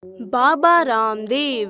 बाबा रामदेव।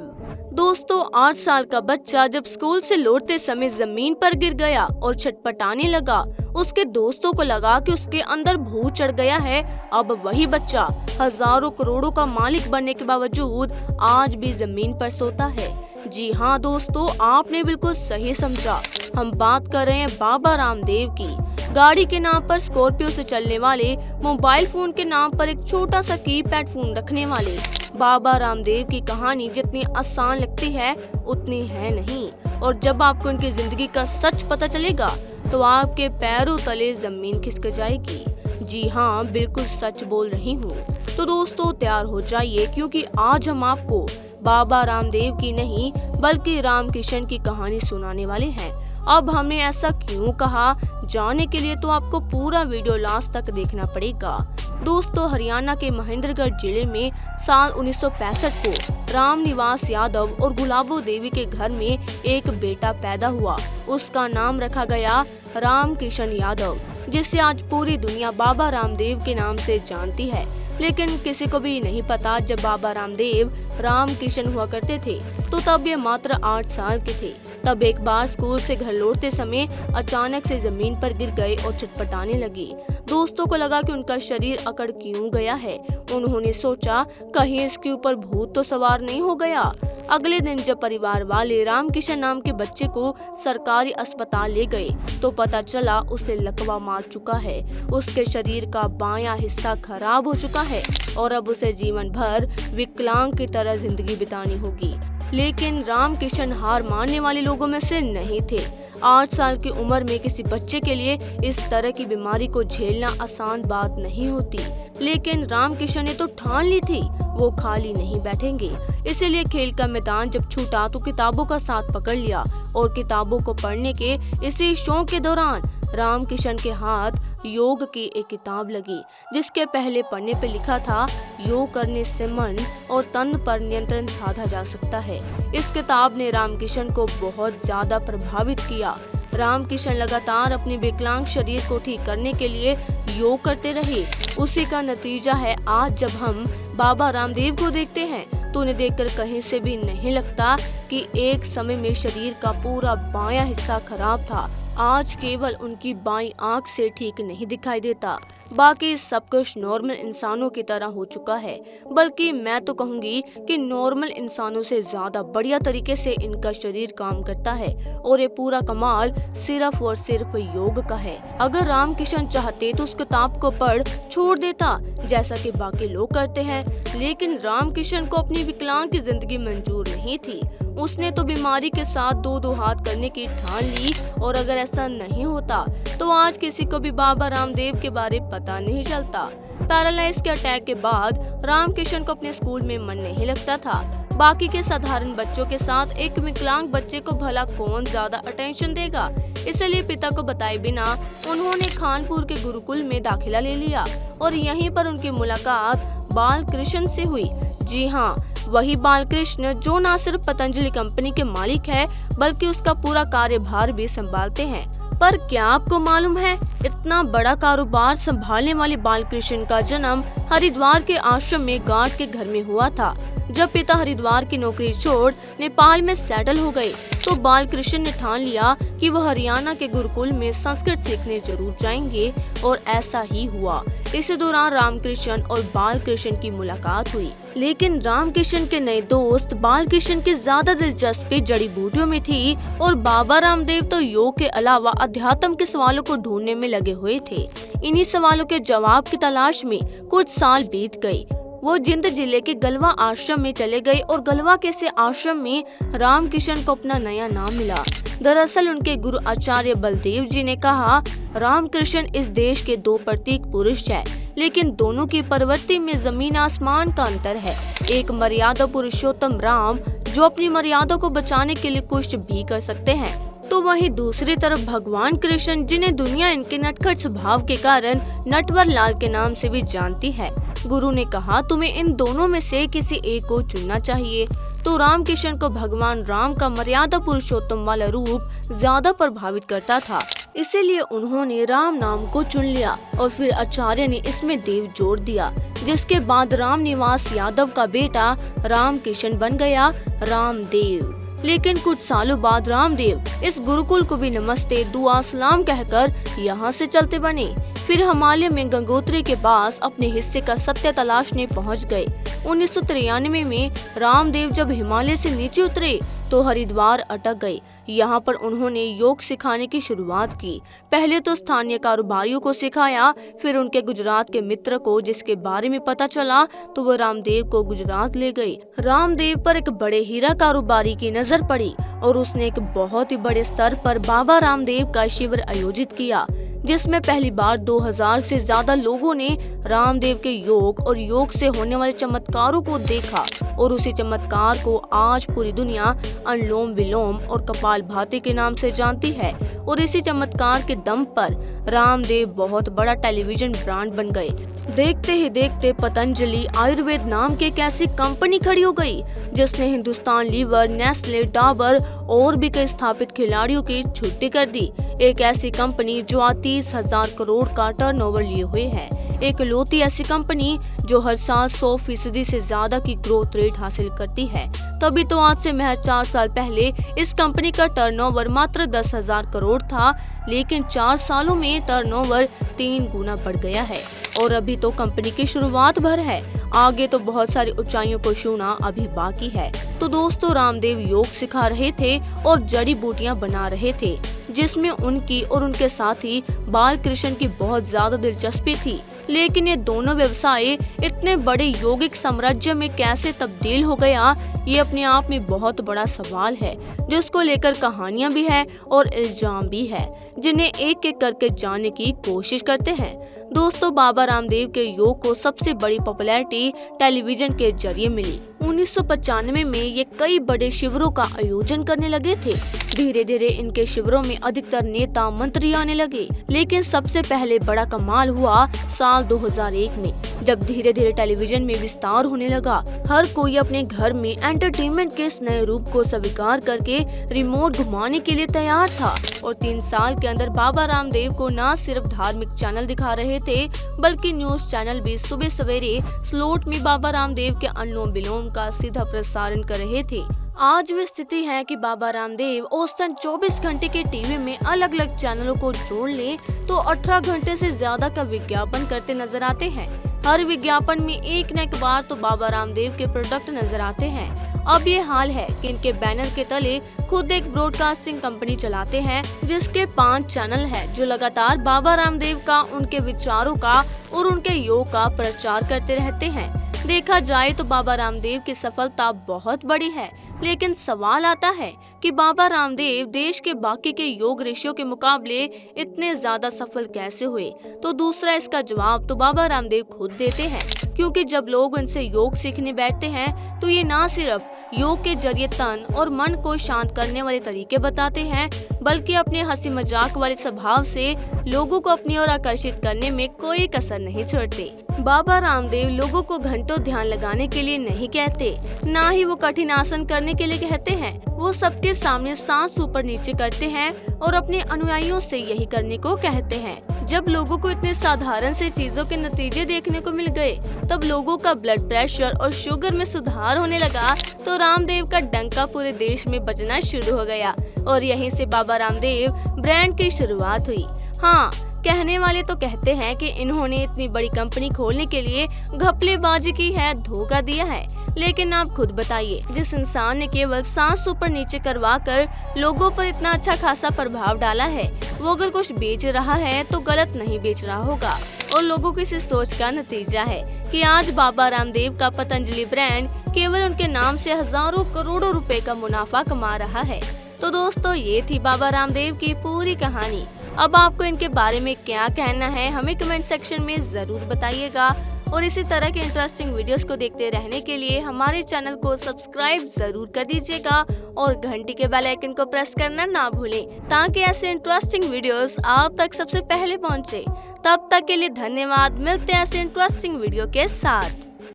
दोस्तों, 8 साल का बच्चा जब स्कूल से लौटते समय जमीन पर गिर गया और छटपटाने लगा। उसके दोस्तों को लगा कि उसके अंदर भूत चढ़ गया है। अब वही बच्चा हजारों करोड़ों का मालिक बनने के बावजूद आज भी जमीन पर सोता है। जी हाँ दोस्तों, आपने बिल्कुल सही समझा। हम बात कर रहे हैं बाबा रामदेव की। गाड़ी के नाम पर स्कॉर्पियो से चलने वाले, मोबाइल फोन के नाम पर एक छोटा सा कीपैड फोन रखने वाले बाबा रामदेव की कहानी जितनी आसान लगती है उतनी है नहीं। और जब आपको उनकी जिंदगी का सच पता चलेगा तो आपके पैरों तले जमीन खिसक जाएगी। जी हाँ, बिल्कुल सच बोल रही हूँ। तो दोस्तों तैयार हो जाइए, क्योंकि आज हम आपको बाबा रामदेव की नहीं बल्कि रामकिशन की कहानी सुनाने वाले हैं। अब हमने ऐसा क्यों कहा, जानने के लिए तो आपको पूरा वीडियो लास्ट तक देखना पड़ेगा। दोस्तों, हरियाणा के महेंद्रगढ़ जिले में साल 1965 को राम निवास यादव और गुलाबो देवी के घर में एक बेटा पैदा हुआ। उसका नाम रखा गया रामकिशन यादव, जिसे आज पूरी दुनिया बाबा रामदेव के नाम से जानती है। लेकिन किसी को भी नहीं पता, जब बाबा रामदेव रामकिशन हुआ करते थे तो तब ये मात्र 8 साल के थे। तब एक बार स्कूल से घर लौटते समय अचानक से जमीन पर गिर गए और छटपटाने लगे। दोस्तों को लगा कि उनका शरीर अकड़ क्यों गया है। उन्होंने सोचा कहीं इसके ऊपर भूत तो सवार नहीं हो गया। अगले दिन जब परिवार वाले रामकिशन नाम के बच्चे को सरकारी अस्पताल ले गए तो पता चला उसे लकवा मार चुका है। उसके शरीर का बायां हिस्सा खराब हो चुका है और अब उसे जीवन भर विकलांग की तरह जिंदगी बितानी होगी। लेकिन रामकिशन हार मानने वाले लोगों में से नहीं थे। 8 साल की उम्र में किसी बच्चे के लिए इस तरह की बीमारी को झेलना आसान बात नहीं होती। लेकिन रामकिशन ने तो ठान ली थी वो खाली नहीं बैठेंगे। इसीलिए खेल का मैदान जब छूटा तो किताबों का साथ पकड़ लिया और किताबों को पढ़ने के इसी शौक के दौरान रामकिशन के हाथ योग की एक किताब लगी, जिसके पहले पन्ने पे लिखा था, योग करने से मन और तन पर नियंत्रण साधा जा सकता है। इस किताब ने रामकिशन को बहुत ज्यादा प्रभावित किया। रामकिशन लगातार अपने विकलांग शरीर को ठीक करने के लिए योग करते रहे। उसी का नतीजा है आज जब हम बाबा रामदेव को देखते हैं तो उन्हें देखकर कहीं से भी नहीं लगता कि एक समय में शरीर का पूरा बायां हिस्सा खराब था। आज केवल उनकी बाईं आंख से ठीक नहीं दिखाई देता, बाकी सब कुछ नॉर्मल इंसानों की तरह हो चुका है। बल्कि मैं तो कहूँगी कि नॉर्मल इंसानों से ज्यादा बढ़िया तरीके से इनका शरीर काम करता है और ये पूरा कमाल सिर्फ और सिर्फ योग का है। अगर रामकिशन चाहते तो उस किताब को पढ़ छोड़ देता जैसा कि बाकी लोग करते हैं, लेकिन रामकिशन को अपनी विकलांग की जिंदगी मंजूर नहीं थी। उसने तो बीमारी के साथ दो हाथ करने की ठान ली और अगर ऐसा नहीं होता तो आज किसी को भी बाबा रामदेव के बारे पता नहीं चलता। पैरालाइज के अटैक के बाद रामकिशन को अपने स्कूल में मन नहीं लगता था। बाकी के साधारण बच्चों के साथ एक विकलांग बच्चे को भला कौन ज्यादा अटेंशन देगा। इसलिए पिता को बताए बिना उन्होंने खानपुर के गुरुकुल में दाखिला ले लिया और यहीं पर उनकी मुलाकात बालकृष्ण से हुई। जी हाँ, वही बालकृष्ण जो न सिर्फ पतंजलि कंपनी के मालिक है बल्कि उसका पूरा कार्यभार भी संभालते हैं। पर क्या आपको मालूम है, इतना बड़ा कारोबार संभालने वाले बालकृष्ण का जन्म हरिद्वार के आश्रम में गार्ड के घर में हुआ था। जब पिता हरिद्वार की नौकरी छोड़ नेपाल में सेटल हो गए तो बालकृष्ण ने ठान लिया कि वह हरियाणा के गुरुकुल में संस्कृत सीखने जरूर जाएंगे और ऐसा ही हुआ। इसी दौरान रामकृष्ण और बालकृष्ण की मुलाकात हुई। लेकिन रामकृष्ण के नए दोस्त बालकृष्ण की ज्यादा दिलचस्पी जड़ी बूटियों में थी और बाबा रामदेव तो योग के अलावा अध्यात्म के सवालों को ढूंढने में लगे हुए थे। इन्हीं सवालों के जवाब की तलाश में कुछ साल बीत गए। वो जिंद जिले के गलवा आश्रम में चले गए और गलवा के से आश्रम में रामकिशन को अपना नया नाम मिला। दरअसल उनके गुरु आचार्य बलदेव जी ने कहा, रामकृष्ण इस देश के 2 प्रतीक पुरुष है, लेकिन दोनों की प्रवृत्ति में जमीन आसमान का अंतर है। एक मर्यादा पुरुषोत्तम राम जो अपनी मर्यादा को बचाने के लिए कुछ भी कर सकते हैं, तो वहीं दूसरी तरफ भगवान कृष्ण जिन्हें दुनिया इनके नटखट स्वभाव के कारण नटवर लाल के नाम से भी जानती है। गुरु ने कहा तुम्हें इन दोनों में से किसी एक को चुनना चाहिए। तो रामकिशन को भगवान राम का मर्यादा पुरुषोत्तम वाला रूप ज्यादा प्रभावित करता था, इसीलिए उन्होंने राम नाम को चुन लिया और फिर आचार्य ने इसमें देव जोड़ दिया, जिसके बाद रामनिवास यादव का बेटा रामकिशन बन गया रामदेव। लेकिन कुछ सालों बाद रामदेव इस गुरुकुल को भी नमस्ते दुआ सलाम कहकर यहाँ से चलते बने। फिर हिमालय में गंगोत्री के पास अपने हिस्से का सत्य तलाशने पहुँच गए। 1993 में रामदेव जब हिमालय से नीचे उतरे तो हरिद्वार अटक गए। यहाँ पर उन्होंने योग सिखाने की शुरुआत की। पहले तो स्थानीय कारोबारियों को सिखाया, फिर उनके गुजरात के मित्र को जिसके बारे में पता चला तो वो रामदेव को गुजरात ले गए। रामदेव पर एक बड़े हीरा कारोबारी की नजर पड़ी और उसने एक बहुत ही बड़े स्तर पर बाबा रामदेव का शिविर आयोजित किया, जिसमें पहली बार 2000 से ज्यादा लोगों ने रामदेव के योग और योग से होने वाले चमत्कारों को देखा और उसी चमत्कार को आज पूरी दुनिया अनुलोम विलोम और कपालभाति के नाम से जानती है। और इसी चमत्कार के दम पर रामदेव बहुत बड़ा टेलीविजन ब्रांड बन गए। देखते ही देखते पतंजलि आयुर्वेद नाम की एक ऐसी कंपनी खड़ी हो गई जिसने हिंदुस्तान लीवर, नेस्ले, डाबर और भी कई स्थापित खिलाड़ियों की छुट्टी कर दी। एक ऐसी कंपनी जो आज 30,000 करोड़ का टर्नओवर लिए हुए है। एक लौती ऐसी कंपनी जो हर साल 100% से ज्यादा की ग्रोथ रेट हासिल करती है। तभी तो आज से महज 4 साल पहले इस कंपनी का टर्नओवर मात्र 10,000 करोड़ था, लेकिन 4 सालों में टर्नओवर 3 गुना बढ़ गया है। और अभी तो कंपनी की शुरुआत भर है, आगे तो बहुत सारी ऊंचाइयों को छूना अभी बाकी है। तो दोस्तों, रामदेव योग सिखा रहे थे और जड़ी बूटियां बना रहे थे, जिसमें उनकी और उनके साथी बालकृष्ण की बहुत ज्यादा दिलचस्पी थी। लेकिन ये दोनों व्यवसाय इतने बड़े यौगिक साम्राज्य में कैसे तब्दील हो गया, ये अपने आप में बहुत बड़ा सवाल है, जिसको लेकर कहानियां भी है और इल्जाम भी है, जिन्हें एक एक करके जानने की कोशिश करते हैं। दोस्तों, बाबा रामदेव के योग को सबसे बड़ी पॉपुलैरिटी टेलीविजन के जरिए मिली। 1995 में ये कई बड़े शिविरों का आयोजन करने लगे थे। धीरे धीरे इनके शिविरों में अधिकतर नेता मंत्री आने लगे। लेकिन सबसे पहले बड़ा कमाल हुआ साल 2001 में, जब धीरे धीरे टेलीविजन में विस्तार होने लगा। हर कोई अपने घर में एंटरटेनमेंट के इस नए रूप को स्वीकार करके रिमोट घुमाने के लिए तैयार था। और 3 साल के अंदर बाबा रामदेव को न सिर्फ धार्मिक चैनल दिखा रहे थे, बल्कि न्यूज चैनल भी सुबह सवेरे स्लॉट में बाबा रामदेव के अनुलोम विलोम का सीधा प्रसारण कर रहे थे। आज भी स्थिति है कि बाबा रामदेव औसतन 24 घंटे के टीवी में अलग अलग चैनलों को जोड़ ले तो 18 घंटे से ज्यादा का विज्ञापन करते नजर आते हैं। हर विज्ञापन में एक न एक बार तो बाबा रामदेव के प्रोडक्ट नजर आते हैं। अब ये हाल है कि इनके बैनर के तले खुद एक ब्रॉडकास्टिंग कंपनी चलाते हैं, जिसके 5 चैनल है, जो लगातार बाबा रामदेव का, उनके विचारों का और उनके योग का प्रचार करते रहते हैं। देखा जाए तो बाबा रामदेव की सफलता बहुत बड़ी है, लेकिन सवाल आता है कि बाबा रामदेव देश के बाकी के योग ऋषियों के मुकाबले इतने ज्यादा सफल कैसे हुए। तो दूसरा इसका जवाब तो बाबा रामदेव खुद देते हैं, क्योंकि जब लोग उनसे योग सीखने बैठते हैं तो ये ना सिर्फ योग के जरिए तन और मन को शांत करने वाले तरीके बताते हैं, बल्कि अपने हंसी मजाक वाले स्वभाव से लोगों को अपनी ओर आकर्षित करने में कोई कसर नहीं छोड़ते। बाबा रामदेव लोगों को घंटों ध्यान लगाने के लिए नहीं कहते, ना ही वो कठिन आसन करने के लिए कहते हैं। वो सबके सामने सांस ऊपर नीचे करते हैं और अपने अनुयायियों से यही करने को कहते हैं। जब लोगों को इतने साधारण से चीजों के नतीजे देखने को मिल गए, तब लोगों का ब्लड प्रेशर और शुगर में सुधार होने लगा, तो रामदेव का डंका पूरे देश में बजना शुरू हो गया और यहीं से बाबा रामदेव ब्रांड की शुरुआत हुई। हाँ, कहने वाले तो कहते हैं कि इन्होंने इतनी बड़ी कंपनी खोलने के लिए घपलेबाजी की है, धोखा दिया है। लेकिन आप खुद बताइए, जिस इंसान ने केवल सांस ऊपर नीचे करवा कर लोगों पर इतना अच्छा खासा प्रभाव डाला है, वो अगर कुछ बेच रहा है तो गलत नहीं बेच रहा होगा। और लोगों की इस सोच का नतीजा है कि आज बाबा रामदेव का पतंजलि ब्रांड केवल उनके नाम से हजारों करोड़ों रुपए का मुनाफा कमा रहा है। तो दोस्तों, ये थी बाबा रामदेव की पूरी कहानी। अब आपको इनके बारे में क्या कहना है, हमें कमेंट सेक्शन में जरूर बताइएगा। और इसी तरह के इंटरेस्टिंग वीडियोस को देखते रहने के लिए हमारे चैनल को सब्सक्राइब जरूर कर दीजिएगा और घंटी के बेल आइकन को प्रेस करना ना भूलें ताकि ऐसे इंटरेस्टिंग वीडियोस आप तक सबसे पहले पहुंचे। तब तक के लिए धन्यवाद। मिलते हैं ऐसे इंटरेस्टिंग वीडियो के साथ।